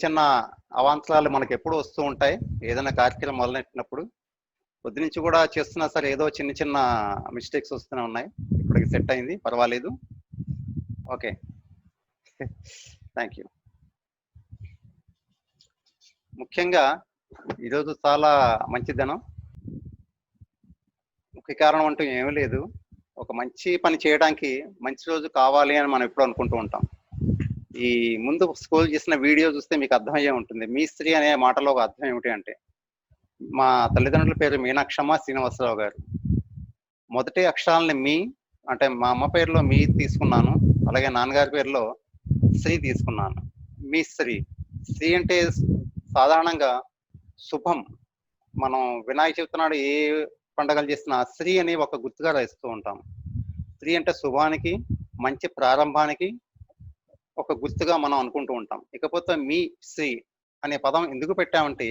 చిన్న అవాంతరాలు మనకెప్పుడు వస్తూ ఉంటాయి. ఏదైనా కార్యక్రమం మొదలెట్టినప్పుడు. పొద్దునుంచి కూడా చేస్తున్నా సరే ఏదో చిన్న చిన్న మిస్టేక్స్ వస్తూనే ఉన్నాయి. ఇప్పటికి సెట్ అయింది. పర్వాలేదు. ఓకే. Thank you. ముఖ్యంగా ఈరోజు చాలా మంచి దినం. ముఖ్య కారణం అంటూ ఏమీ లేదు. ఒక మంచి పని చేయడానికి మంచి రోజు కావాలి అని మనం ఎప్పుడూ అనుకుంటూ ఉంటాం. ఈ ముందు స్క్రోల్ చేసిన వీడియో చూస్తే మీకు అర్థమయ్యే ఉంటుంది. మీ స్త్రీ అనే మాటలో ఒక అర్థం ఏమిటి అంటే, మా తల్లిదండ్రుల పేరు మీనాక్షమ్మ శ్రీనివాసరావు గారు. మొదటి అక్షరాలని మీ అంటే మా అమ్మ పేరులో మీ తీసుకున్నాను. అలాగే నాన్నగారి పేరులో శ్రీ తీసుకున్నాను. మీ శ్రీ. శ్రీ అంటే సాధారణంగా శుభం. మనం వినాయక చవితి నాడు ఏ పండగలు చేసినా శ్రీ అని ఒక గుర్తుగా రాస్తూ ఉంటాం. శ్రీ అంటే శుభానికి, మంచి ప్రారంభానికి ఒక గుర్తుగా మనం అనుకుంటూ ఉంటాం. ఇకపోతే మీ శ్రీ అనే పదం ఎందుకు పెట్టామంటే,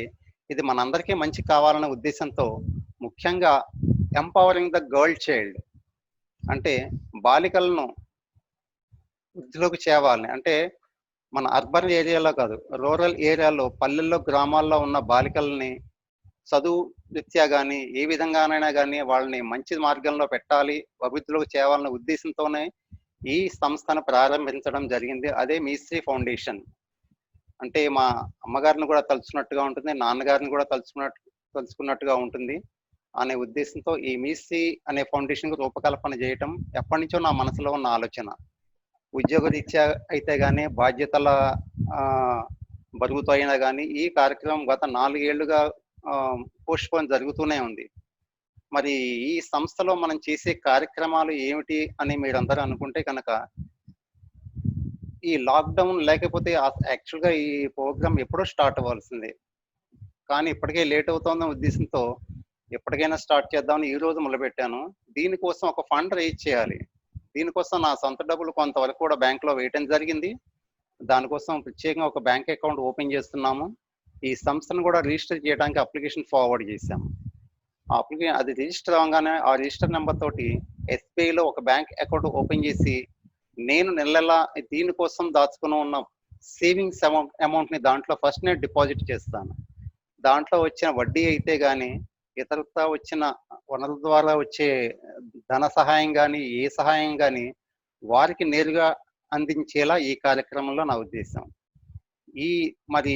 ఇది మనందరికీ మంచి కావాలనే ఉద్దేశంతో, ముఖ్యంగా ఎంపవరింగ్ ద గర్ల్ చైల్డ్ అంటే బాలికలను వృద్ధిలోకి చేవాలని. అంటే మన అర్బన్ ఏరియాలో కాదు, రూరల్ ఏరియాలో, పల్లెల్లో, గ్రామాల్లో ఉన్న బాలికల్ని చదువు రీత్యా కానీ ఏ విధంగానైనా కానీ వాళ్ళని మంచి మార్గంలో పెట్టాలి, అభివృద్ధిలోకి చేయాలనే ఉద్దేశంతోనే ఈ సంస్థను ప్రారంభించడం జరిగింది. అదే మీ శ్రీ ఫౌండేషన్. అంటే మా అమ్మగారిని కూడా తలుచుకున్నట్టుగా ఉంటుంది, నాన్నగారిని కూడా తలుచుకున్నట్టుగా ఉంటుంది అనే ఉద్దేశంతో ఈ మీ శ్రీ అనే ఫౌండేషన్కి రూపకల్పన చేయటం ఎప్పటి నుంచో నా మనసులో ఉన్న ఆలోచన. ఉద్యోగ రీత్యా అయితే కానీ, బాధ్యతల బరువుతో అయినా కానీ ఈ కార్యక్రమం గత 4 ఏళ్లుగా పోస్ట్‌పోన్ జరుగుతూనే ఉంది. మరి ఈ సంస్థలో మనం చేసే కార్యక్రమాలు ఏమిటి అని మీరందరూ అనుకుంటే కనుక, ఈ లాక్‌డౌన్ లేకపోతే యాక్చువల్‌గా ఈ ప్రోగ్రామ్ ఎప్పుడో స్టార్ట్ అవ్వాల్సిందే. కానీ ఇప్పటికే లేట్ అవుతోందనే ఉద్దేశంతో ఎప్పటికైనా స్టార్ట్ చేద్దామని ఈ రోజు మొదలుపెట్టాను. దీనికోసం ఒక ఫండ్ రైజ్ చేయాలి. దీనికోసం నా సొంత డబ్బులు కొంతవరకు కూడా బ్యాంక్‌లో వేయటం జరిగింది. దానికోసం ప్రత్యేకంగా ఒక బ్యాంక్ అకౌంట్ ఓపెన్ చేస్తున్నాము. ఈ సంస్థను కూడా రిజిస్టర్ చేయడానికి అప్లికేషన్ ఫార్వర్డ్ చేశాము. అది రిజిస్టర్ అవ్వగానే ఆ రిజిస్టర్ నెంబర్ తోటి ఎస్బీఐలో ఒక బ్యాంక్ అకౌంట్ ఓపెన్ చేసి, నేను నెలలా దీనికోసం దాచుకుని ఉన్న సేవింగ్స్ అమౌంట్‌ని దాంట్లో ఫస్ట్ నేను డిపాజిట్ చేస్తాను. దాంట్లో వచ్చిన వడ్డీ అయితే గానీ, ఇతరత్రా వచ్చిన వనరుల ద్వారా వచ్చే ధన సహాయం గానీ, ఏ సహాయం గానీ వారికి నేరుగా అందించేలా ఈ కార్యక్రమంలో నా ఉద్దేశం. మరి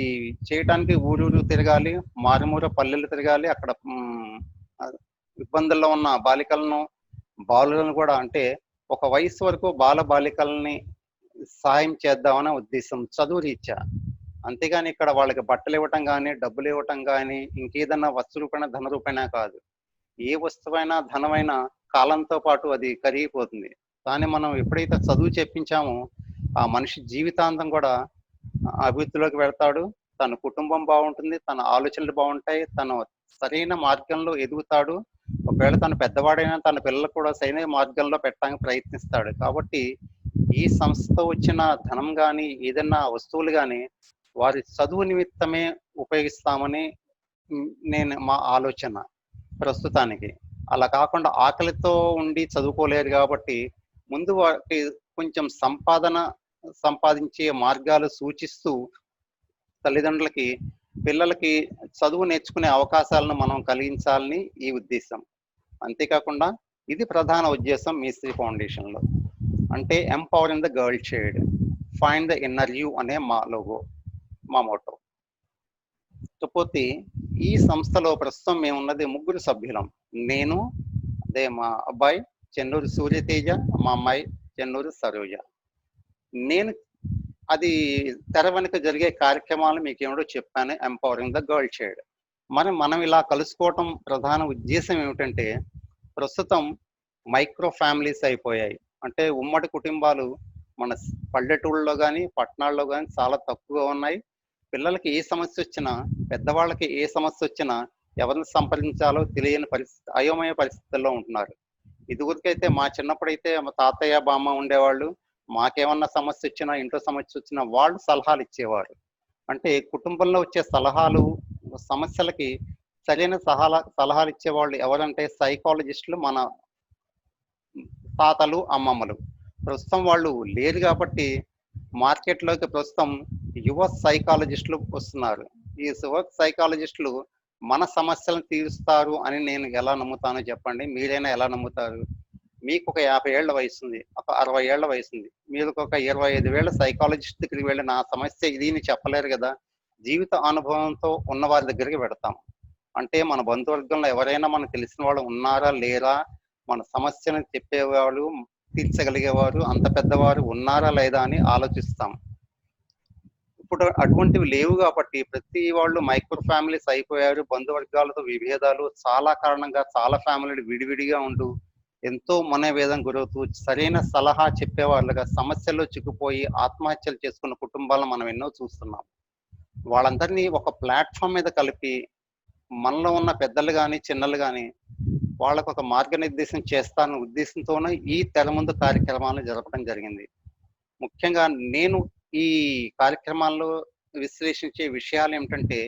చేయటానికి ఊరూరు తిరగాలి, మారుమూల పల్లెలు తిరగాలి. అక్కడ ఇబ్బందుల్లో ఉన్న బాలికలను, బాలులను కూడా, అంటే ఒక వయసు వరకు బాలికల్ని సహాయం చేద్దామనే ఉద్దేశం చదువు రీత్యా. అంతేగాని ఇక్కడ వాళ్ళకి బట్టలు ఇవ్వటం కానీ, డబ్బులు ఇవ్వటం కానీ, ఇంకేదన్నా వస్తు రూపేణ, ధన రూపేణ కాదు. ఏ వస్తువైనా, ధనమైనా కాలంతో పాటు అది కరిగిపోతుంది. కానీ మనం ఎప్పుడైతే చదువు చెప్పించామో ఆ మనిషి జీవితాంతం కూడా అభివృద్ధిలోకి వెళ్తాడు. తన కుటుంబం బాగుంటుంది, తన ఆలోచనలు బాగుంటాయి, తను సరైన మార్గంలో ఎదుగుతాడు. ఒకవేళ తను పెద్దవాడైనా తన పిల్లలు కూడా సరైన మార్గంలో పెట్టడానికి ప్రయత్నిస్తాడు. కాబట్టి ఈ సంస్థతో వచ్చిన ధనం కానీ, ఏదన్నా వస్తువులు కానీ వారి చదువు నిమిత్తమే ఉపయోగిస్తామని మా ఆలోచన ప్రస్తుతానికి. అలా కాకుండా ఆకలితో ఉండి చదువుకోలేరు కాబట్టి ముందు వారికి కొంచెం సంపాదించే మార్గాలు సూచిస్తూ తల్లిదండ్రులకి, పిల్లలకి చదువు నేర్చుకునే అవకాశాలను మనం కలిగించాలని ఈ ఉద్దేశం. అంతేకాకుండా ఇది ప్రధాన ఉద్దేశం మీ శ్రీ ఫౌండేషన్‌లో. అంటే empowering the girl child, find the inner you అనే మా లోగో, మా మోటో. ఇకపోతే ఈ సంస్థలో ప్రస్తుతం మేమున్నది 3 సభ్యులం. నేను, అదే మా అబ్బాయి చెన్నూరు సూర్యతేజ, మా అమ్మాయి చెన్నూరు సరోజ. నేను అది తెర వెనుక జరిగే కార్యక్రమాలు మీకేమిటో చెప్పాను, ఎంపవరింగ్ ద గర్ల్ చైల్డ్. మనం ఇలా కలుసుకోవటం ప్రధాన ఉద్దేశం ఏమిటంటే, ప్రస్తుతం మైక్రో ఫ్యామిలీస్ అయిపోయాయి. అంటే ఉమ్మడి కుటుంబాలు మన పల్లెటూళ్ళలో కానీ, పట్టణాల్లో కానీ చాలా తక్కువగా ఉన్నాయి. పిల్లలకి ఏ సమస్య వచ్చినా, పెద్దవాళ్ళకి ఏ సమస్య వచ్చినా ఎవరిని సంప్రదించాలో తెలియని పరిస్థితి, అయోమయ పరిస్థితుల్లో ఉంటున్నారు. ఇదివరకైతే మా చిన్నప్పుడైతే మా తాతయ్య, బామ్మ ఉండేవాళ్ళు. మాకేమన్నా సమస్య వచ్చినా, ఇంట్లో సమస్య వచ్చినా వాళ్ళు సలహాలు ఇచ్చేవారు. అంటే కుటుంబంలో వచ్చే సలహాలు, సమస్యలకి సరైన సలహాలు ఇచ్చేవాళ్ళు ఎవరంటే సైకాలజిస్టులు, మన తాతలు, అమ్మమ్మలు. ప్రస్తుతం వాళ్ళు లేరు కాబట్టి మార్కెట్లోకి ప్రస్తుతం యువ సైకాలజిస్టులు వస్తున్నారు. ఈ యువ సైకాలజిస్టులు మన సమస్యలను తీరుస్తారు అని నేను ఎలా నమ్ముతానో చెప్పండి? మీరైనా ఎలా నమ్ముతారు? మీకొక 50 ఏళ్ల వయసుంది. ఒక 60 ఏళ్ల వయసుంది. మీరొక 25 ఏళ్ల సైకాలజిస్ట్ దగ్గరికి వెళ్లి నా సమస్య ఇది అని చెప్పలేరు గదా! జీవిత అనుభవంతో ఉన్నవారి దగ్గరికి వెడతాం. అంటే మన బంధువర్గంలో ఎవరైనా మనకు తెలిసిన వాళ్ళు ఉన్నారా? లేరా? మన సమస్యను చెప్పేవాళ్ళు, తీర్చగలిగేవారు, అంత పెద్దవారు ఉన్నారా? లేదా? అని ఆలోచిస్తాం. ఇప్పుడు అటువంటివి లేవు గాబట్టి ప్రతి వాళ్ళు మైక్రో ఫ్యామిలీస్ అయిపోయారు. బంధువర్గాలతో విభేదాలు చాలా కారణంగా చాలా ఫ్యామిలీలు విడివిడిగా ఉంటూ, ఎంతో మనోవేదనకు గురవుతూ, సరైన సలహా చెప్పేవాళ్ళుగా సమస్యల్లో చిక్కుపోయి ఆత్మహత్యలు చేసుకున్న కుటుంబాలను మనం ఎన్నో చూస్తున్నాం. వాళ్ళందరినీ ఒక ప్లాట్‌ఫార్మ్ మీద కలిపి, మనలో ఉన్న పెద్దలు గాని, చిన్నలు గాని వాళ్ళకొక మార్గనిర్దేశం చేస్తానన్న ఉద్దేశంతోనే ఈ తెర ముందు కార్యక్రమాలను జరపడం జరిగింది. ముఖ్యంగా నేను ఈ కార్యక్రమాల్లో విశ్లేషించే విషయాలేమిటంటే,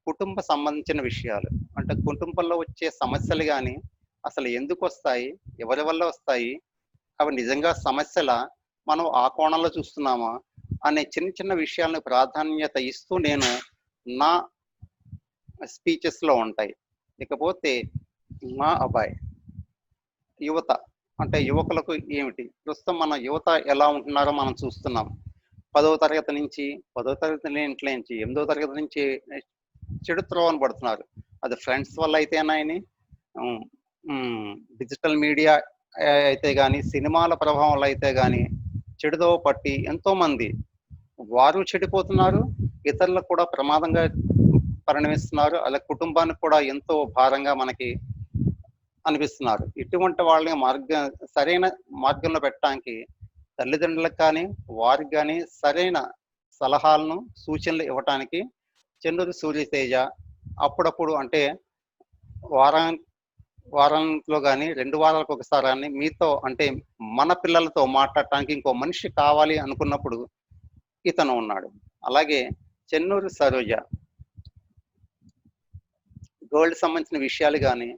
కుటుంబ సంబంధించిన విషయాలు. అంటే కుటుంబంలో వచ్చే సమస్యలు గాని, అసలు ఎందుకొస్తాయి? ఎవరి వల్ల వస్తాయి? అవి నిజంగా సమస్యలా? మనం ఆ కోణంలో చూస్తున్నామా? అనే చిన్న చిన్న విషయాలను ప్రాధాన్యత ఇస్తూ నేను నా స్పీచెస్‌లో ఉంటాయి. ఇకపోతే మా అబ్బాయి యువత అంటే యువకులకు ఏమిటి? ప్రస్తుతం మన యువత ఎలా ఉంటున్నారో మనం చూస్తున్నాం. 10వ తరగతి నుంచి 10వ తరగతి నుంచి 8వ తరగతి నుంచి చెడు త్రోవన పడుతున్నారు. అది ఫ్రెండ్స్ వల్ల అయితేనేని హ్మ్. హ్మ్. డిజిటల్ మీడియా అయితే గాని, సినిమాల ప్రభావంలో అయితే గాని, చెడుదోవ పట్టి ఎంతోమంది వారు చెడిపోతున్నారు. ఇతరులకు కూడా ప్రమాదంగా పరిణమిస్తున్నారు. అలాగే కుటుంబానికి కూడా ఎంతో భారంగా మనకి అనిపిస్తున్నారు. ఇటువంటి వాళ్ళని సరైన మార్గంలో పెట్టడానికి తల్లిదండ్రులకు కానీ, వారికి గాని సరైన సలహాలను, సూచనలు ఇవ్వటానికి చెన్నూరి సూర్యతేజ అప్పుడప్పుడు అంటే వారాన్ వారంలో గాని, 2 వారాలకొకసారని మీతో అంటే మన పిల్లలతో మాట్లాడటానికి ఇంకో మనిషి కావాలి అనుకున్నప్పుడు ఇతను ఉన్నాడు. అలాగే చెన్నూరి సరోజ గోల్డ్‌కి సంబంధించిన విషయాలు గాని,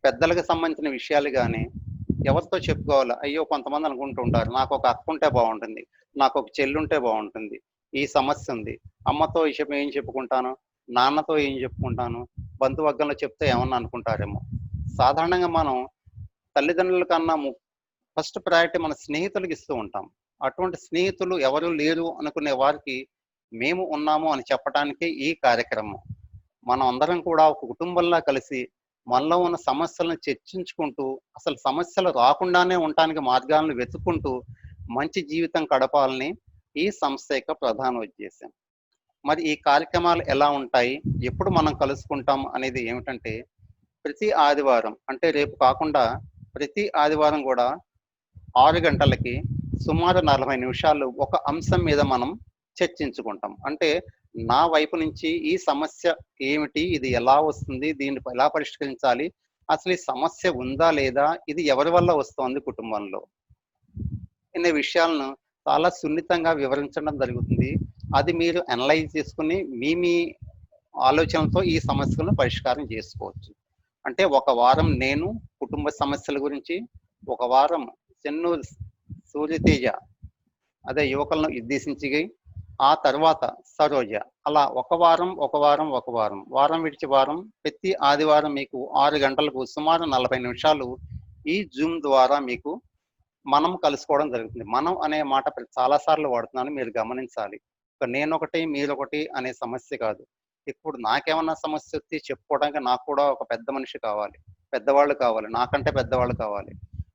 పెద్దలకు సంబంధించిన విషయాలు గాని, ఎవరితో చెప్పుకోవాలో అయ్యో! కొంతమంది అనుకుంటూ ఉంటారు. నాకొక అక్కుంటే బావుంటుంది. నాకొక చెల్లుంటే బావుంటుంది. ఈ సమస్యుంది. అమ్మతో ఈ విషయం ఏం చెప్పుకుంటాను? నాన్నతో ఏం చెప్పుకుంటాను? బంధువర్గంలో చెప్తే ఏమన్నా అనుకుంటారేమో! సాధారణంగా మనం తల్లిదండ్రుల కన్నా ఫస్ట్ ప్రయారిటీ మన స్నేహితులకి ఇస్తూ ఉంటాం. అటువంటి స్నేహితులు ఎవరు లేరు అనుకునే వారికి మేము ఉన్నాము అని చెప్పటానికే ఈ కార్యక్రమం. మనం అందరం కూడా ఒక కుటుంబంలా కలిసి మనలో ఉన్న సమస్యలను చర్చించుకుంటూ, అసలు సమస్యలు రాకుండానే ఉండటానికి మార్గాలను వెతుక్కుంటూ, మంచి జీవితం గడపాలని ఈ సంస్థ యొక్క ప్రధాన ఉద్దేశ్యం. మరి ఈ కార్యక్రమాలు ఎలా ఉంటాయి? ఎప్పుడు మనం కలుసుకుంటాం అనేది ఏమిటంటే, ప్రతి ఆదివారం అంటే రేపు కాకుండా ప్రతి ఆదివారం గూడా 6 గంటలకి సుమారు 40 నిమిషాలు ఒక అంశం మీద మనం చర్చించుకుంటాం. అంటే నా వైపు నుంచి ఈ సమస్య ఏమిటి? ఇది ఎలా వస్తుంది? దీన్ని ఎలా పరిష్కరించాలి? అసలు ఈ సమస్య ఉందా? లేదా? ఇది ఎవరి వల్ల వస్తోంది కుటుంబంలో? అనే విషయాలను చాలా సున్నితంగా వివరించడం జరుగుతుంది. అది మీరు అనలైజ్ చేసుకొని మీ ఆలోచనలతో ఈ సమస్యలను పరిష్కారం చేసుకోవచ్చు. అంటే ఒక వారం నేను కుటుంబ సమస్యల గురించి, ఒక వారం చెన్నూరు సూర్యతేజ అదే యువకులను ఉద్దేశించి, ఆ తర్వాత సరోజ. అలా ఒక వారం, ఒక వారం, ఒక వారం. వారం విడిచి వారం ప్రతి ఆదివారం మీకు 6 గంటలకు సుమారు 40 నిమిషాలు ఈ జూమ్ ద్వారా మీకు మనం కలుసుకోవడం జరుగుతుంది. మనం అనే మాట చాలా సార్లు వాడుతున్నాను మీరు గమనించాలి. ఒక నేనొకటి, మీరొకటి అనే సమస్య కాదు. ఇప్పుడు నాకేమన్నా సమస్యొచ్చి చెప్పుకోవడానికి నాకు కూడా ఒక పెద్ద మనిషి కావాలి. పెద్దవాళ్ళు కావాలి. నాకంటే పెద్దవాళ్ళు కావాలి.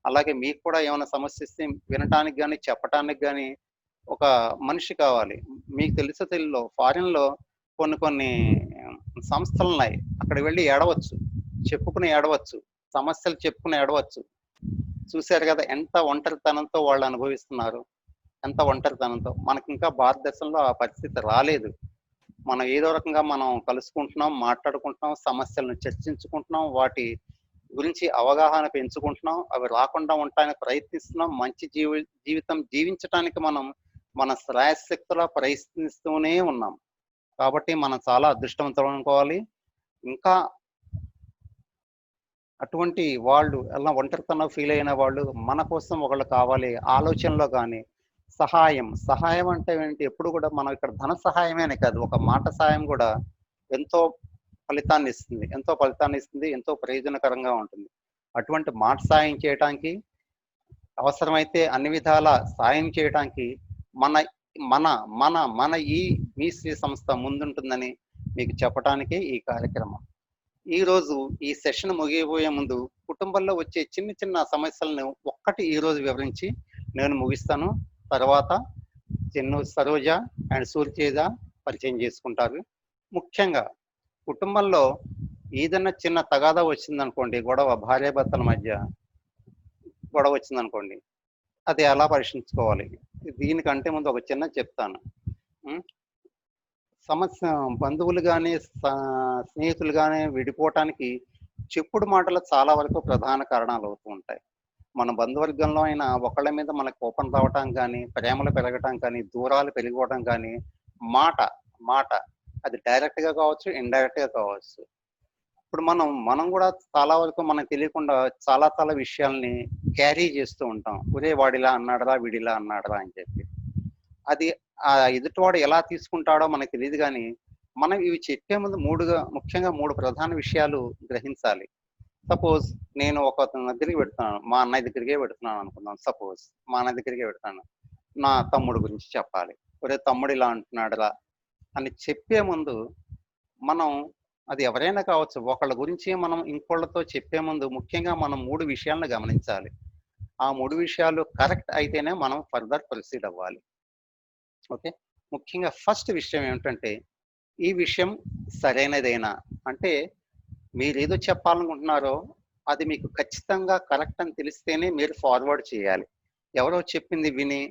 అలాగే మీకు కూడా ఏమైనా సమస్యొస్తే వినటానికి గాని, చెప్పటానికి గాని ఒక మనిషి కావాలి. మీకు తెలుసో తెలీదో ఫారిన్‌లో కొన్ని కొన్ని సంస్థలున్నాయి. అక్కడికి వెళ్లి ఏడవచ్చు. చెప్పుకుని ఏడవచ్చు. సమస్యలు చెప్పుకుని ఏడవచ్చు. చూసారు గదా! ఎంత ఒంటరితనంతో వాళ్ళు అనుభవిస్తున్నారు. ఎంత ఒంటరితనంతో. మనకింకా భారతదేశంలో ఆ పరిస్థితి రాలేదు. మనం ఏదో రకంగా మనం కలుసుకుంటున్నాం, మాట్లాడుకుంటున్నాం, సమస్యలను చర్చించుకుంటున్నాం, వాటి గురించి అవగాహన పెంచుకుంటున్నాం. అవి రాకుండా ఉండటానికి ప్రయత్నిస్తున్నాం. మంచి జీవితం జీవించటానికి మనం మన శ్రాయశక్తులా ప్రయత్నిస్తూనే ఉన్నాం. కాబట్టి మనం చాలా అదృష్టవంతులం అనుకోవాలి. ఇంకా అటువంటి వాళ్ళు అలా ఒంటరితనం ఫీల్ అయిన వాళ్ళు మన కోసం ఒకళ్ళు కావాలి ఆలోచనలో గాని, సహాయం అంటే ఏంటి? ఎప్పుడు కూడా మనం ఇక్కడ ధన సహాయమే అని కాదు. ఒక మాట సహాయం కూడా ఎంతో ఎంతో ఫలితాన్ని ఇస్తుంది. ఎంతో ప్రయోజనకరంగా ఉంటుంది. అటువంటి మాట సాయం చేయటానికి, అవసరమైతే అన్ని విధాల సాయం చేయటానికి మన మన మన ఈ మీ శ్రీ సంస్థ ముందుంటుందని మీకు చెప్పటానికే ఈ కార్యక్రమం. ఈరోజు ఈ సెషన్ ముగియబోయే ముందు కుటుంబంలో వచ్చే చిన్న చిన్న సమస్యలను ఒక్కటి ఈరోజు వివరించి నేను ముగిస్తాను. తర్వాత సరోజ అండ్ సూర్యతేజ పరిచయం చేసుకుంటారు. ముఖ్యంగా కుటుంబంలో ఏదన్నా చిన్న తగాదా వచ్చిందనుకోండి, భార్యాభర్తల మధ్య గొడవ వచ్చిందనుకోండి, అది ఎలా పరిష్కరించుకోవాలి? దీనికంటే ముందు ఒక చిన్నది చెప్తాను. హ్మ్. సమస్య బంధువులు గాని, స్నేహితులు గాని విడిపోవటానికి చెప్పుడు మాటలు చాలా వరకు ప్రధాన కారణాలు అవుతూ ఉంటాయి. మన బంధువర్గంలో అయినా ఒకళ్ళ మీద మనకు కోపం రావటం గాని, ప్రేమలు పెరగటం కానీ, దూరాలు పెరిగిపోవడం కానీ, మాట మాట అది డైరెక్ట్‌గా కావచ్చు, ఇండైరెక్ట్‌గా కావచ్చు. ఇప్పుడు మనం కూడా చాలా వరకు మనకు తెలియకుండా చాలా చాలా విషయాల్ని క్యారీ చేస్తూ ఉంటాం. ఒరేయ్! వాడిలా అన్నాడురా, వీడిలా అన్నాడురా అని చెప్పి. అది ఎదుటివాడు ఎలా తీసుకుంటాడో మనకు తెలీదు గానీ, మనం ఇవి చెప్పే ముందు ముఖ్యంగా 3 ప్రధాన విషయాలు గ్రహించాలి. సపోజ్ నేను ఒకతని దగ్గరికి వెళ్తున్నాను. మా అన్నయ్య దగ్గరికే వెళ్తున్నాను అనుకుందాం. మా అన్నయ్య దగ్గరికే వెళ్తున్నాను. నా తమ్ముడు గురించి చెప్పాలి. ఒరేయ్! తమ్ముడు ఇలా అంటున్నాడురా అని చెప్పే ముందు మనం అది ఎవరైనా కావచ్చు. ఒకళ్ళ గురించి మనం ఇంకోళ్ళతో చెప్పే ముందు ముఖ్యంగా మనం 3 విషయాలను గమనించాలి. ఆ 3 విషయాలు కరెక్ట్ అయితేనే మనం ఫర్దర్ ప్రొసీడ్ అవ్వాలి. ఓకే. ముఖ్యంగా ఫస్ట్ విషయం ఏమిటంటే, ఈ విషయం సరైనదేనా? అంటే మీరేదో చెప్పాలనుకుంటున్నారో, అది మీకు ఖచ్చితంగా కరెక్ట్ అని తెలిస్తేనే మీరు ఫార్వర్డ్ చేయాలి. ఎవరో చెప్పింది విని,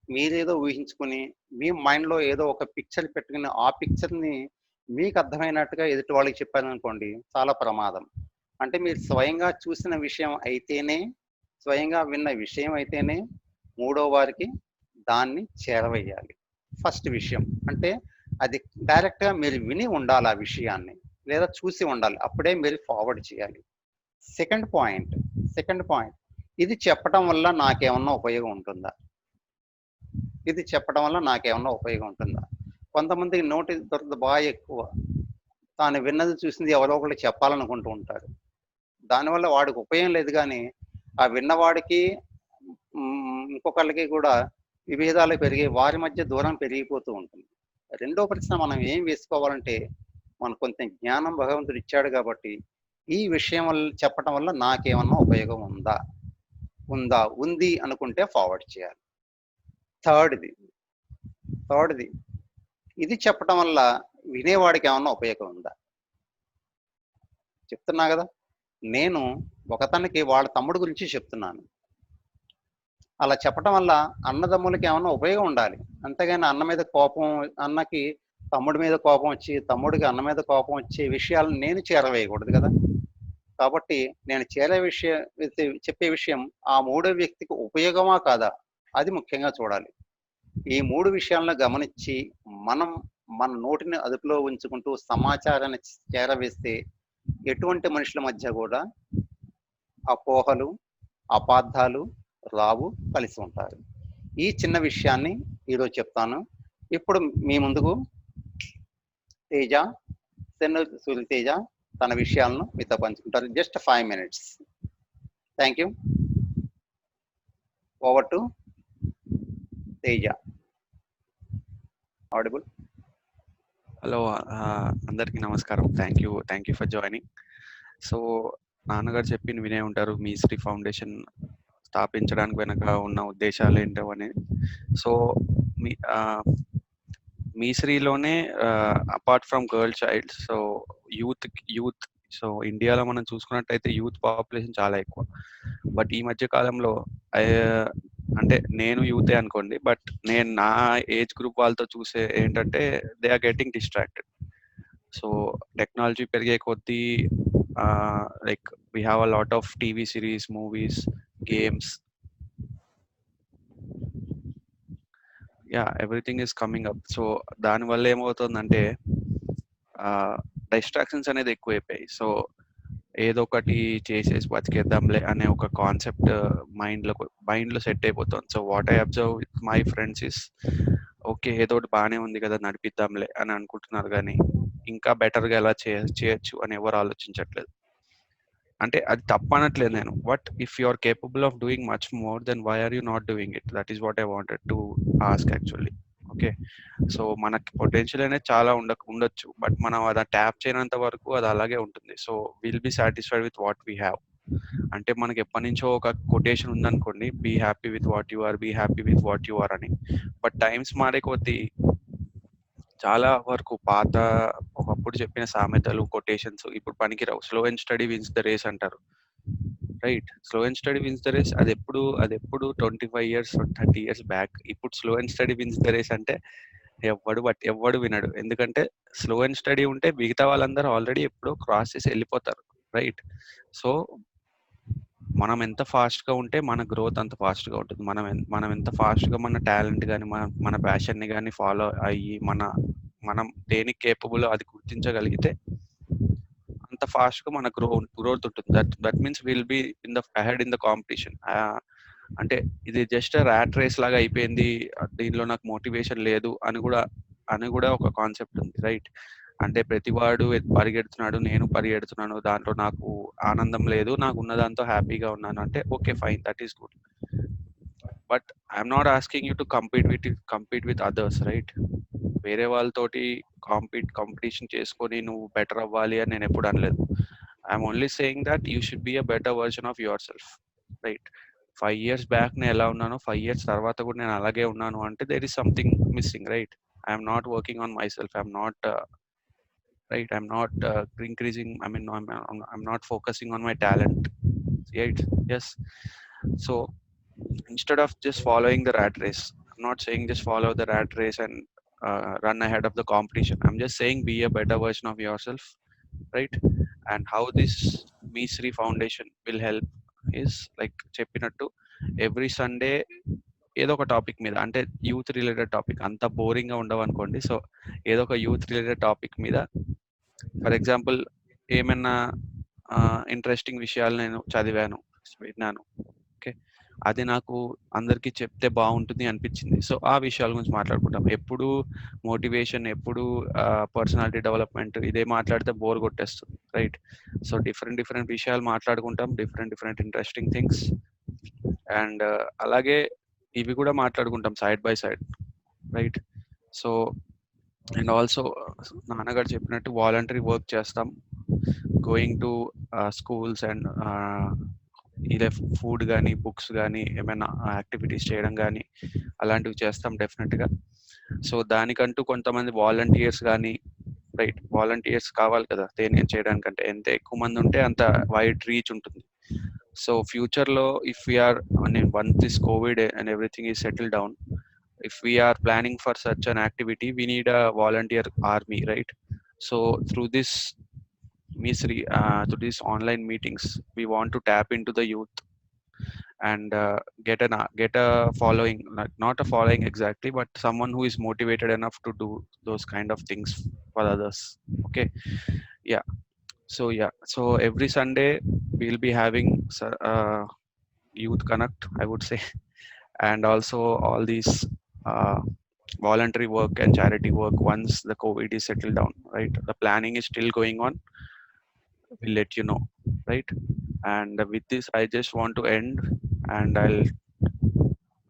మీరేదో ఊహించుకొని, మీ మైండ్‌లో ఏదో ఒక పిక్చర్ పెట్టుకొని, ఆ పిక్చర్‌ని మీకు అర్థమైనట్టుగా ఎదుటి వాళ్ళకి చెప్పారనుకోండి, చాలా ప్రమాదం. అంటే మీరు స్వయంగా చూసిన విషయం అయితేనే, స్వయంగా విన్న విషయం అయితేనే, మూడో వారికి దాన్ని చేరవేయాలి. ఫస్ట్ విషయం. అంటే అది డైరెక్ట్‌గా మీరు విని ఉండాలి ఆ విషయాన్ని. లేదా చూసి ఉండాలి. అప్పుడే మీరు ఫార్వర్డ్ చేయాలి. Second point, second point. ఇది చెప్పటం వల్ల నాకేమన్నా ఉపయోగం ఉంటుందా? ఇది చెప్పడం వల్ల నాకేమన్నా ఉపయోగం ఉంటుందా? కొంతమందికి నోటి దురద ఎక్కువ. తాను విన్నది, చూసింది ఎవరో ఒకళ్ళకి చెప్పాలనుకుంటూ ఉంటారు. దానివల్ల వాడికి ఉపయోగం లేదు గానీ, ఆ విన్నవాడికి ఇంకొకళ్ళకి కూడా విభేదాలు పెరిగి వారి మధ్య దూరం పెరిగిపోతూ ఉంటుంది. రెండో ప్రశ్న మనం ఏం వేసుకోవాలంటే, మనకు కొంత జ్ఞానం భగవంతుడు ఇచ్చాడు కాబట్టి, ఈ విషయం చెప్పటం వల్ల నాకేమన్నా ఉపయోగం ఉంది అనుకుంటే ఫార్వర్డ్ చేయాలి. థర్డ్‌ది, థర్డ్‌ది ఇది చెప్పటం వల్ల వినేవాడికి ఏమన్నా ఉపయోగం ఉందా? చెప్తున్నా గదా! నేను ఒకతనికి వాళ్ళ తమ్ముడు గురించి చెప్తున్నాను. అలా చెప్పటం వల్ల అన్నదమ్ములకి ఏమన్నా ఉపయోగం ఉండాలి. అంతేగాని అన్నకి తమ్ముడి మీద కోపం వచ్చి, తమ్ముడికి అన్న మీద కోపం వచ్చే విషయాలను నేను చేరవేయకూడదు గదా! కాబట్టి నేను చెప్పే విషయం ఆ మూడో వ్యక్తికి ఉపయోగమా కాదా? అది ముఖ్యంగా చూడాలి. ఈ 3 విషయాలను గమనించి మనం మన నోటిని అదుపులో ఉంచుకుంటూ సమాచారాన్ని చేరవేస్తే ఎటువంటి మనుషుల మధ్య గూడా అపోహలు, అపార్థాలు రావు, కలిసి ఉంటారు. ఈ చిన్న విషయాన్ని ఈరోజు చెప్తాను. ఇప్పుడు మీ ముందుకు తేజ, సూర్యతేజ తన విషయాలను మీతో పంచుకుంటారు. Just 5 minutes. Thank you. Over to Teja. Audible. Hello, అందరికీ నమస్కారం. Thank you for joining. So నాన్నగారు చెప్పింది వినే ఉంటారు. మీ శ్రీ ఫౌండేషన్ స్థాపించడానికి వెనక ఉన్న ఉద్దేశాలు ఏంటో అనేది. సో మీ శ్రీలోనే apart from girl child, so youth so ఇండియాలో మనం చూసుకున్నట్టయితే యూత్ పాపులేషన్ చాలా ఎక్కువ. బట్ ఈ మధ్య కాలంలో అంటే నేను యూతే అనుకోండి, బట్ నేను నా ఏజ్ గ్రూప్ వాళ్ళతో చూసే ఏంటంటే they are getting distracted. So technology పెరిగే కొద్దీ like we have a lot of TV series, movies, games, everything is coming up. So దానివల్ల ఏమవుతుందంటే డిస్ట్రాక్షన్స్ అనేది ఎక్కువైపోయాయి. సో ఏదో ఒకటి చేసేసి బతికేద్దాంలే అనే ఒక కాన్సెప్ట్ మైండ్లో సెట్ అయిపోతుంది. So what I observe with my friends is okay, ఏదో ఒకటి బాగానే ఉంది కదా నడిపిద్దాంలే అని అనుకుంటున్నారు, కానీ ఇంకా బెటర్గా ఎలా చేయొచ్చు అని ఎవరు ఆలోచించట్లేదు. అంటే అది తప్పు అనట్లేదు నేను, but if you are capable of doing much more than why are you not doing it? That is what I wanted to ask actually. Okay, so మనకి పొటెన్షియల్ అనేది చాలా ఉండొచ్చు, బట్ మనం అది ట్యాప్ చేయనంత వరకు అది అలాగే ఉంటుంది. So will be satisfied with what we have. అంటే మనకి ఎప్పటి నుంచో ఒక కొటేషన్ ఉందనుకోండి, be happy with what you are, be happy with what you are అని. బట్ టైమ్స్ మారే కొద్దీ చాలా వరకు పాత ఒకప్పుడు చెప్పిన సామెతలు, కొటేషన్స్ ఇప్పుడు పనికిరావు. Slow and steady wins the race అంటారు, right? Slow and steady wins the race అది ఎప్పుడు 25 years 30 years బ్యాక్. ఇప్పుడు slow and steady wins the race అంటే ఎవ్వడు వినడు. ఎందుకంటే స్లో అండ్ స్టడీ ఉంటే మిగతా వాళ్ళందరూ ఆల్రెడీ ఎప్పుడో క్రాస్ చేసి వెళ్ళిపోతారు, రైట్? సో మనం ఎంత ఫాస్ట్గా ఉంటే మన గ్రోత్ అంత ఫాస్ట్గా ఉంటుంది. మనం ఎంత ఫాస్ట్గా మన టాలెంట్ కానీ మన ప్యాషన్ని కానీ ఫాలో అయ్యి మనం దేనికి కేపబుల్ అది గుర్తించగలిగితే అంత ఫాస్ట్గా మన గ్రోత్ ఉంటుంది. That means will be ahead in the competition. అంటే ఇది జస్ట్ ర్యాట్ రేస్ లాగా అయిపోయింది, దీనిలో నాకు మోటివేషన్ లేదు అని కూడా ఒక కాన్సెప్ట్ ఉంది, రైట్? అంటే ప్రతివాడు పరిగెడుతున్నాడు, నేను పరిగెడుతున్నాను, దాంట్లో నాకు ఆనందం లేదు, నాకు ఉన్న దాంతో హ్యాపీగా ఉన్నాను అంటే okay, fine, that is good. But I'm not asking you to compete with others, right? వేరే వాళ్ళతోటి కాంపిటీషన్ చేసుకొని నువ్వు బెటర్ అవ్వాలి అని నేను ఎప్పుడు అనలేదు. I'm only saying that you should be a better version of your self, right? 5 years back నేను ఎలా ఉన్నానో 5 years తర్వాత కూడా నేను అలాగే ఉన్నాను అంటే there is something missing, right? I'm not working on myself, I'm not right, I'm not increasing, I mean, I'm not focusing on my talent, right? Yes. So instead of just following the rat race, I'm not saying just follow the rat race and run ahead of the competition. I'm just saying be a better version of yourself, right? And how this Misri Foundation will help is like చెప్పినట్టు every Sunday ఏదో ఒక topic మీద, అంటే youth related topic, అంత బోరింగ్గా ఉండవు అనుకోండి. So ఏదో ఒక యూత్ రిలేటెడ్ టాపిక్ మీద, ఫర్ ఎగ్జాంపుల్ ఏమైనా ఇంట్రెస్టింగ్ విషయాలు నేను చదివాను, విన్నాను, ఓకే, అది నాకు అందరికీ చెప్తే బాగుంటుంది అనిపించింది, సో ఆ విషయాల గురించి మాట్లాడుకుంటాం. ఎప్పుడు మోటివేషన్, ఎప్పుడు పర్సనాలిటీ డెవలప్మెంట్ ఇదే మాట్లాడితే బోర్ కొట్టేస్తుంది, రైట్? సో డిఫరెంట్ విషయాలు మాట్లాడుకుంటాం, డిఫరెంట్ ఇంట్రెస్టింగ్ థింగ్స్. అండ్ అలాగే ఇవి కూడా మాట్లాడుకుంటాం side by side, right? So and also నాన్నగారు చెప్పినట్టు వాలంటరీ వర్క్ చేస్తాం, గోయింగ్ టు స్కూల్స్ అండ్ ఇదే ఫుడ్ కానీ, బుక్స్ కానీ, ఏమైనా యాక్టివిటీస్ చేయడం కానీ అలాంటివి చేస్తాం డెఫినెట్గా. సో దానికంటూ కొంతమంది వాలంటీర్స్ కానీ, రైట్, వాలంటీర్స్ కావాలి కదా దేని చేయడానికంటే. ఎంత ఎక్కువ మంది ఉంటే అంత వైడ్ రీచ్ ఉంటుంది. సో ఫ్యూచర్లో if we are once this COVID and everything is settle down, if we are planning for such an activity, we need a volunteer army, right? So through this Misri, through these online meetings, we want to tap into the youth and get a following, like not a following exactly, but someone who is motivated enough to do those kind of things for others. Okay, yeah. So every Sunday we'll be having youth connect, I would say, and also all these voluntary work and charity work once the COVID is settled down, right? The planning is still going on. We'll let you know, right? And with this, I just want to end, and I'll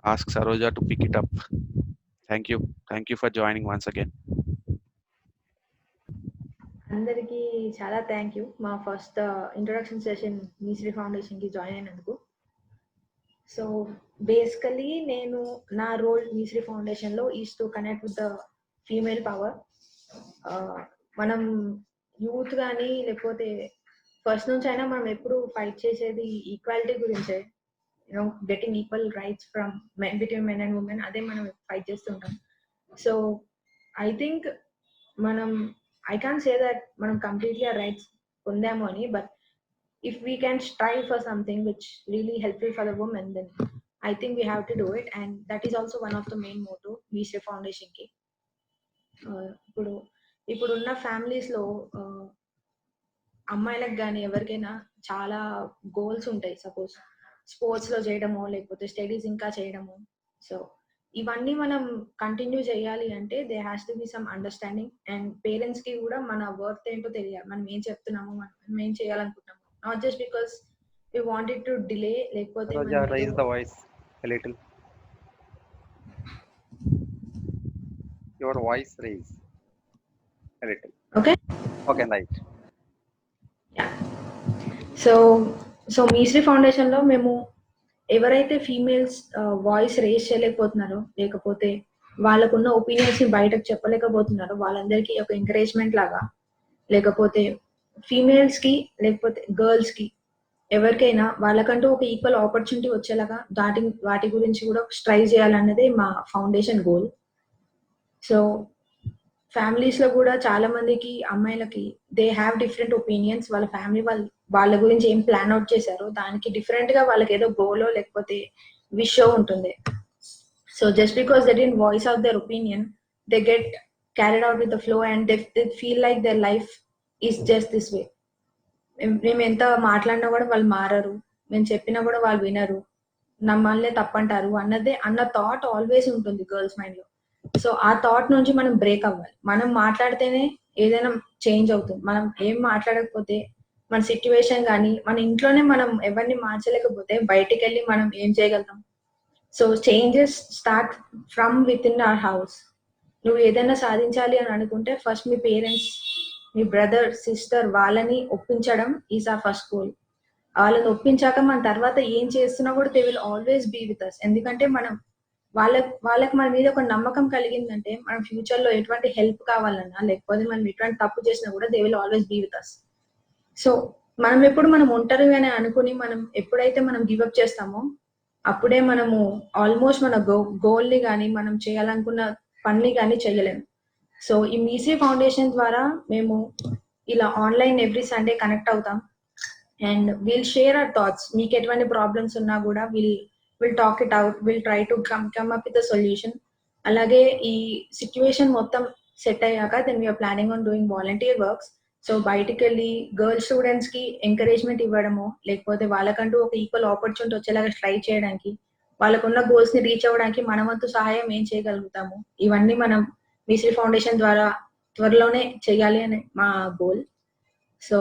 ask Saroja to pick it up. Thank you for joining once again. అందరికీ చాలా thank you మా first introduction session Meeshri ఫౌండేషన్కి join అయినందుకు. So basically నేను నా role Meeshri ఫౌండేషన్లో is to connect with the female power. మనం youth కానీ లేకపోతే ఫస్ట్ నుంచి అయినా మనం ఎప్పుడు ఫైట్ చేసేది ఈక్వాలిటీ గురించే, you know getting equal rights from between men and women, అదే మనం ఫైట్ చేస్తుంటాం. So I think I can't say that మనం completely our rights పొందాము అని, but if we can strive for something which really helpful for the women, then I think we have to do it, and that is also one of the main motto Misri Foundation కి. ఇప్పుడున్న ఫ్యామిలీస్లో అమ్మాయిలకు కానీ ఎవరికైనా చాలా goals ఉంటాయి. Suppose స్పోర్ట్స్లో చేయడమో లేకపోతే స్టడీస్ ఇంకా చేయడము. సో ఇవన్నీ మనం కంటిన్యూ చేయాలి అంటే they has to be some understanding. And పేరెంట్స్కి కూడా మన వర్త్ ఏంటో తెలియాలి. మనం ఏం చెప్తున్నాము, మనం ఏం చేయాలనుకుంటున్నాము. Not just because we wanted to delay, లేకపోతే Saroja, మనం raise ఏదో the voice a little. Your voice raise a little. Okay. Okay, right. So Meeshri ఫౌండేషన్లో మేము ఎవరైతే ఫీమేల్స్ వాయిస్ రేస్ చేయలేకపోతున్నారో, లేకపోతే వాళ్ళకున్న ఒపీనియన్స్ని బయటకు చెప్పలేకపోతున్నారో వాళ్ళందరికీ ఒక ఎంకరేజ్మెంట్ లాగా, లేకపోతే ఫీమేల్స్కి లేకపోతే గర్ల్స్కి ఎవరికైనా వాళ్ళకంటూ ఒక ఈక్వల్ ఆపర్చునిటీ వచ్చేలాగా వాటి గురించి కూడా ట్రై చేయాలన్నదే మా ఫౌండేషన్ గోల్. సో ఫ్యామిలీస్లో కూడా చాలా మందికి అమ్మాయిలకి దే హ్యావ్ డిఫరెంట్ ఒపీనియన్స్. వాళ్ళ ఫ్యామిలీ వాళ్ళ గురించి ఏం ప్లాన్ అవుట్ చేశారో దానికి డిఫరెంట్గా వాళ్ళకి ఏదో గోలో లేకపోతే విషో ఉంటుంది. So just because they didn't voice out their opinion, they get carried out with the flow and they feel like their life is just this way. మేము ఎంత మాట్లాడినా కూడా వాళ్ళు మారరు, మేము చెప్పినా కూడా వాళ్ళు వినరు, నమ్మల్నే తప్పంటారు అన్న థాట్ ఆల్వేస్ ఉంటుంది గర్ల్స్ మైండ్లో. సో ఆ థాట్ నుంచి మనం బ్రేక్ అవ్వాలి. మనం మాట్లాడితేనే ఏదైనా చేంజ్ అవుతుంది. మనం ఏం మాట్లాడకపోతే మన సిచ్యువేషన్ కానీ మన ఇంట్లోనే మనం ఎవరిని మార్చలేకపోతే బయటికి వెళ్ళి మనం ఏం చేయగలుగుతాం? So changes start from within our house. నువ్వు ఏదైనా సాధించాలి అని అనుకుంటే ఫస్ట్ మీ పేరెంట్స్, మీ బ్రదర్, సిస్టర్ వాళ్ళని ఒప్పించడం ఈజ్ ఆ ఫస్ట్ గోల్. వాళ్ళని ఒప్పించాక మన తర్వాత ఏం చేస్తున్నా కూడా they will always be with us. ఎందుకంటే మనం వాళ్ళకి మన మీద ఒక నమ్మకం కలిగిందంటే మనం ఫ్యూచర్ లో ఎటువంటి హెల్ప్ కావాలన్నా లేకపోతే మనం ఎటువంటి తప్పు చేసినా కూడా they will always be with us. So మనం ఒంటరి అని అనుకుని మనం ఎప్పుడైతే మనం గివప్ చేస్తామో అప్పుడే మనము ఆల్మోస్ట్ మన గోల్ ని కానీ మనం చేయాలనుకున్న పని కానీ చేయలేము. సో ఈ మీసీ ఫౌండేషన్ ద్వారా మేము ఇలా ఆన్లైన్ ఎవ్రీ సండే కనెక్ట్ అవుతాం and will share our thoughts. మీకు ఎటువంటి ప్రాబ్లమ్స్ ఉన్నా కూడా will talk it out, will try to come up with a solution. అలాగే ఈ సిచ్యువేషన్ మొత్తం సెట్ అయ్యాక then we're planning on doing volunteer works. So బయటికి వెళ్ళి గర్ల్ స్టూడెంట్స్ కి ఎంకరేజ్మెంట్ ఇవ్వడము, లేకపోతే వాళ్ళకంటూ ఒక ఈక్వల్ ఆపర్చునిటీ వచ్చేలాగా ట్రై చేయడానికి, వాళ్ళకున్న గోల్స్ ని రీచ్ అవ్వడానికి మన వంతు సహాయం ఏం చేయగలుగుతాము, ఇవన్నీ మనం మీశ్రీ ఫౌండేషన్ ద్వారా త్వరలోనే చేయాలి అనే మా గోల్. సో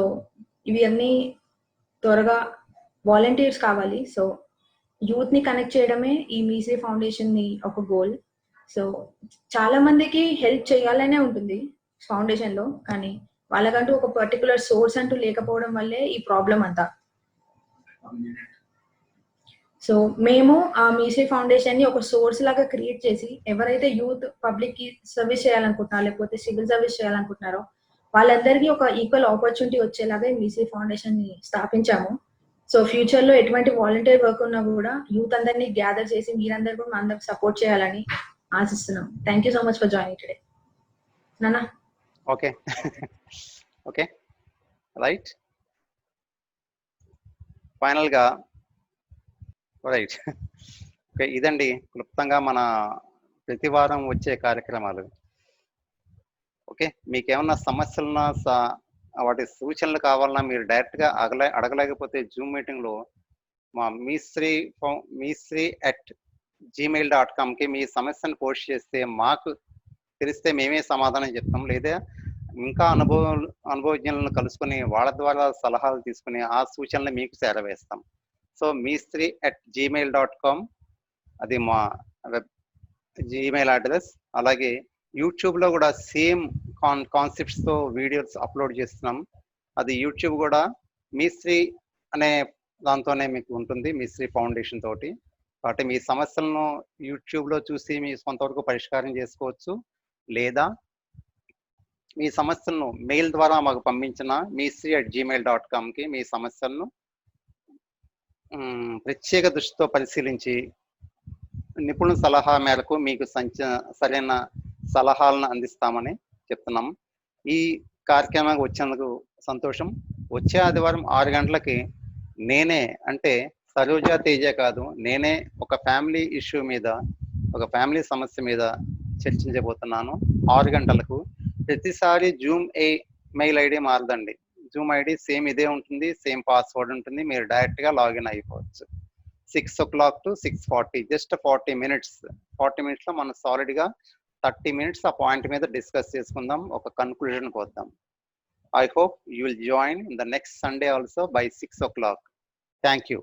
ఇవి అన్నీ త్వరగా వాలంటీర్స్ కావాలి. సో యూత్ ని కనెక్ట్ చేయడమే ఈ మీశ్రీ ఫౌండేషన్ ని ఒక గోల్. సో చాలా మందికి హెల్ప్ చేయాలనే ఉంటుంది ఫౌండేషన్ లో, కానీ వాళ్ళకంటూ ఒక పర్టికులర్ సోర్స్ అంటూ లేకపోవడం వల్లే ఈ ప్రాబ్లం అంతా. సో మేము ఆ మీశ్రీ ఫౌండేషన్ ని ఒక సోర్స్ లాగా క్రియేట్ చేసి ఎవరైతే యూత్ పబ్లిక్ కి సర్వీస్ చేయాలనుకుంటున్నారో లేకపోతే సివిల్ సర్వీస్ చేయాలనుకుంటున్నారో వాళ్ళందరికీ ఒక ఈక్వల్ ఆపర్చునిటీ వచ్చేలాగా మీశ్రీ ఫౌండేషన్ ని స్థాపించాము. సో ఫ్యూచర్ లో ఎటువంటి వాలంటీర్ వర్క్ ఉన్నా కూడా యూత్ అందరినీ గ్యాదర్ చేసి మీరందరూ కూడా అందరికి సపోర్ట్ చేయాలని ఆశిస్తున్నాం. Thank you so much for joining today. నానా ఓకే ఓకే రైట్. ఫైనల్గా రైట్ ఓకే, ఇదండి క్లుప్తంగా మన ప్రతి వారం వచ్చే కార్యక్రమాలు. ఓకే, మీకేమన్నా సమస్యలున్నా వాటి సూచనలు కావాలన్నా మీరు డైరెక్ట్గా అడగలేకపోతే జూమ్ మీటింగ్లో మా meesri@gmail.comకి మీ సమస్యను పోస్ట్ చేస్తే మాకు తెలిస్తే మేమే సమాధానం చెప్తాం. లేదా ఇంకా అనుభవజ్ఞులను కలుసుకొని వాళ్ళ ద్వారా సలహాలు తీసుకుని ఆ సూచనలు మీకు చేరవేస్తాం. సో meesri@gmail.com అది మా వెబ్ జీమెయిల్ అడ్రస్. అలాగే యూట్యూబ్లో కూడా సేమ్ కాన్సెప్ట్స్తో వీడియోస్ అప్లోడ్ చేస్తున్నాం. అది యూట్యూబ్ కూడా మీశ్రీ అనే దాంతోనే మీకు ఉంటుంది, మీశ్రీ ఫౌండేషన్ తోటి. కాబట్టి మీ సమస్యలను యూట్యూబ్లో చూసి మీ సొంత వరకు పరిష్కారం చేసుకోవచ్చు. లేదా మీ సమస్యలను మెయిల్ ద్వారా మాకు పంపించిన meesri@gmail.comకి మీ సమస్యలను ప్రత్యేక దృష్టితో పరిశీలించి నిపుణుల సలహా మేరకు మీకు సరైన సలహాలను అందిస్తామని చెప్తున్నాం. ఈ కార్యక్రమానికి వచ్చినందుకు సంతోషం. వచ్చే ఆదివారం 6 గంటలకి నేనే, అంటే సరోజ తేజ కాదు, నేనే ఒక ఫ్యామిలీ ఇష్యూ మీద, ఒక ఫ్యామిలీ సమస్య మీద చర్చించబోతున్నాను 6 గంటలకు. ప్రతిసారి జూమ్ మెయిల్ ఐడి మారదండి, జూమ్ ఐడి సేమ్ ఇదే ఉంటుంది, సేమ్ పాస్వర్డ్ ఉంటుంది, మీరు డైరెక్ట్గా లాగిన్ అయిపోవచ్చు. 6 o'clock to 6:40, జస్ట్ 40 మినిట్స్. 40 మినిట్స్లో మనం సాలిడ్గా 30 మినిట్స్ ఆ పాయింట్ మీద డిస్కస్ చేసుకుందాం, ఒక కన్క్లూజన్కి వద్దాం. I hope you will join in the next Sunday also by 6 o'clock. Thank you.